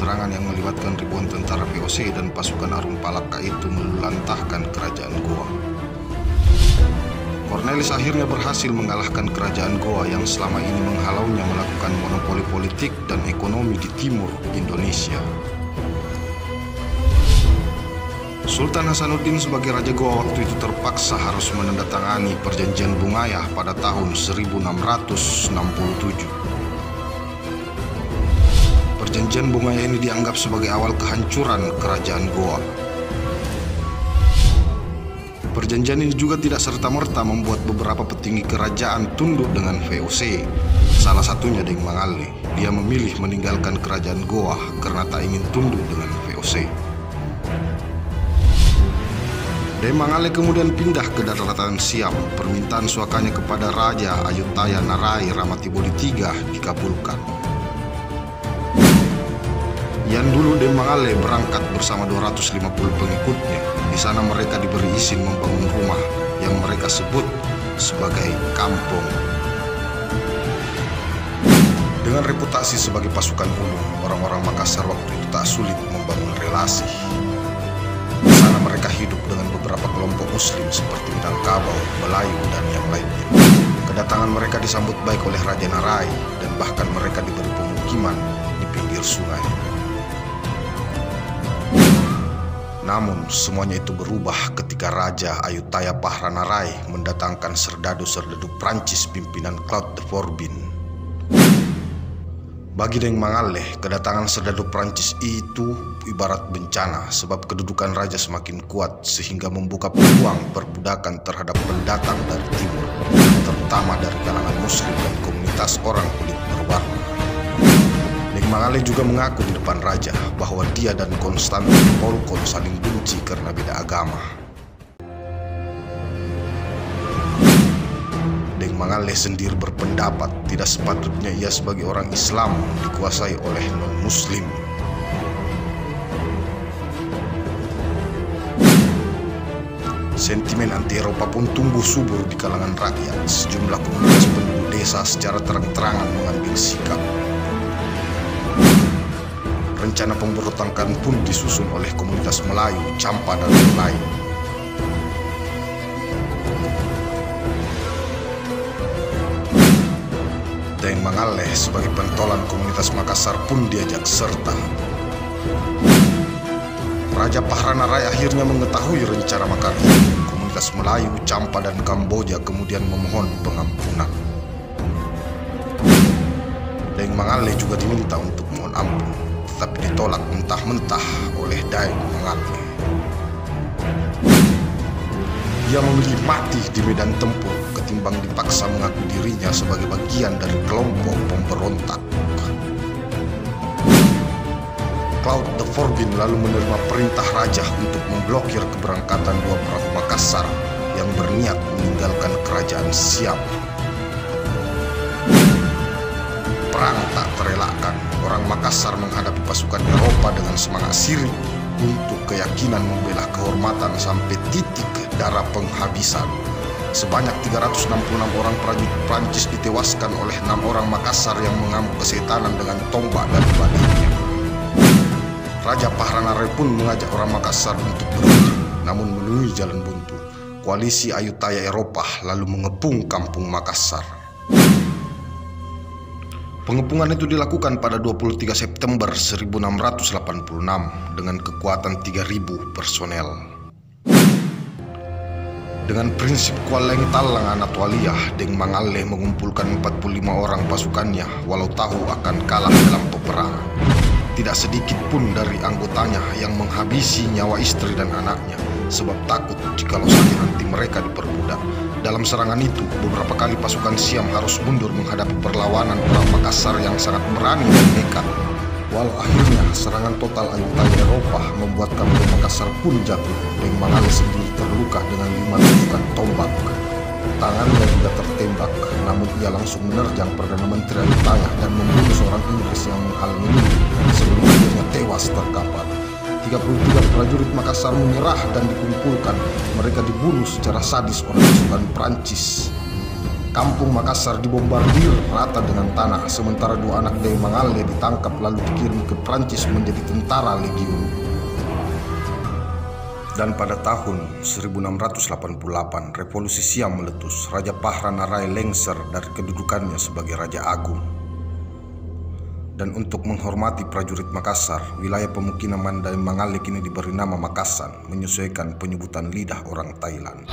serangan yang melibatkan ribuan tentara VOC dan pasukan Arung Palaka itu meluluhlantahkan kerajaan Goa. Cornelis akhirnya berhasil mengalahkan kerajaan Goa yang selama ini menghalaunya melakukan monopoli politik dan ekonomi di timur Indonesia. Sultan Hasanuddin sebagai Raja Goa waktu itu terpaksa harus menandatangani Perjanjian Bungayah pada tahun 1667. Perjanjian Bungayah ini dianggap sebagai awal kehancuran kerajaan Goa. Perjanjian ini juga tidak serta-merta membuat beberapa petinggi kerajaan tunduk dengan VOC. Salah satunya Deng Mangalle. Dia memilih meninggalkan kerajaan Goa karena tak ingin tunduk dengan VOC. Deng Mangalle kemudian pindah ke daratan Siam. Permintaan suakanya kepada Raja Ayutthaya Narai Ramatibodi III dikabulkan. Yang dulu Deng Mangalle berangkat bersama 250 pengikutnya. Di sana mereka diberi izin membangun rumah yang mereka sebut sebagai kampung. Dengan reputasi sebagai pasukan ulung, orang-orang Makassar waktu itu tak sulit membangun relasi. Di sana mereka hidup dengan beberapa kelompok muslim seperti Minangkabau, Melayu, dan yang lainnya. Kedatangan mereka disambut baik oleh Raja Narai dan bahkan mereka diberi pemukiman di pinggir sungai. Namun semuanya itu berubah ketika Raja Ayutthaya Narai mendatangkan serdadu-serdadu Prancis pimpinan Claude de Forbin. Bagi Deng Mangalle, kedatangan serdadu Prancis itu ibarat bencana sebab kedudukan raja semakin kuat sehingga membuka peluang perbudakan terhadap pendatang dari timur, terutama dari kalangan muslim dan komunitas orang kulit berwarna. Deng Mangalle juga mengaku di depan raja bahwa dia dan Konstantin Polkon saling benci karena beda agama. Deng Mangalle sendiri berpendapat tidak sepatutnya ia sebagai orang Islam dikuasai oleh non-muslim. Sentimen anti-Eropa pun tumbuh subur di kalangan rakyat. Sejumlah komunitas penduduk desa secara terang-terangan mengambil sikap. Rencana pemberontakan pun disusun oleh komunitas Melayu, Champa, dan lain-lain. Deng Mangalle sebagai pentolan komunitas Makassar pun diajak serta. Raja Narai akhirnya mengetahui rencana makar ini. Komunitas Melayu, Champa, dan Kamboja kemudian memohon pengampunan. Deng Mangalle juga diminta untuk mohon ampun, tetapi ditolak mentah-mentah oleh Deng Mangalle. Ia memilih mati di medan tempur ketimbang dipaksa mengaku dirinya sebagai bagian dari kelompok pemberontak. Claude de Forbin lalu menerima perintah raja untuk memblokir keberangkatan dua perahu Makassar yang berniat meninggalkan kerajaan Siam. Perang tak terelakkan. Orang Makassar menghadapi pasukan Eropa dengan semangat sirih untuk keyakinan membela kehormatan sampai titik darah penghabisan. Sebanyak 366 orang prajurit Prancis ditewaskan oleh 6 orang Makassar yang mengamuk kesetanan dengan tombak dan baliknya. Raja Narai pun mengajak orang Makassar untuk berhenti, namun menemui jalan buntu. Koalisi Ayutthaya Eropa lalu mengepung kampung Makassar. Pengepungan itu dilakukan pada 23 September 1686 dengan kekuatan 3.000 personel. Dengan prinsip Kualeng Talang Anatoliah, Deng Mangalle mengumpulkan 45 orang pasukannya walau tahu akan kalah dalam peperangan. Tidak sedikit pun dari anggotanya yang menghabisi nyawa istri dan anaknya sebab takut jikalau saja nanti mereka diperbudak. Dalam serangan itu, beberapa kali pasukan Siam harus mundur menghadapi perlawanan orang Makassar yang sangat berani dan nekat. Walau akhirnya serangan total Ayutthaya Eropa membuat kampung Makassar pun jatuh. Deng Mangalle sendiri terluka dengan 5 tusukan tombak. Tangannya juga tertembak, namun ia langsung menerjang Perdana Menteri Ayutthaya dan membunuh seorang Inggris yang menghalangi sebelum akhirnya tewas terkapar. 33 prajurit Makassar menyerah dan dikumpulkan. Mereka dibunuh secara sadis oleh pasukan Prancis. Kampung Makassar dibombardir rata dengan tanah, sementara 2 anak Dai Mangalle ditangkap lalu dikirim ke Prancis menjadi tentara legiun. Dan pada tahun 1688, Revolusi Siam meletus. Raja Pahranarai lengser dari kedudukannya sebagai Raja Agung. Dan untuk menghormati prajurit Makassar, wilayah pemukiman Dai Mangalle kini diberi nama Makassar, menyesuaikan penyebutan lidah orang Thailand.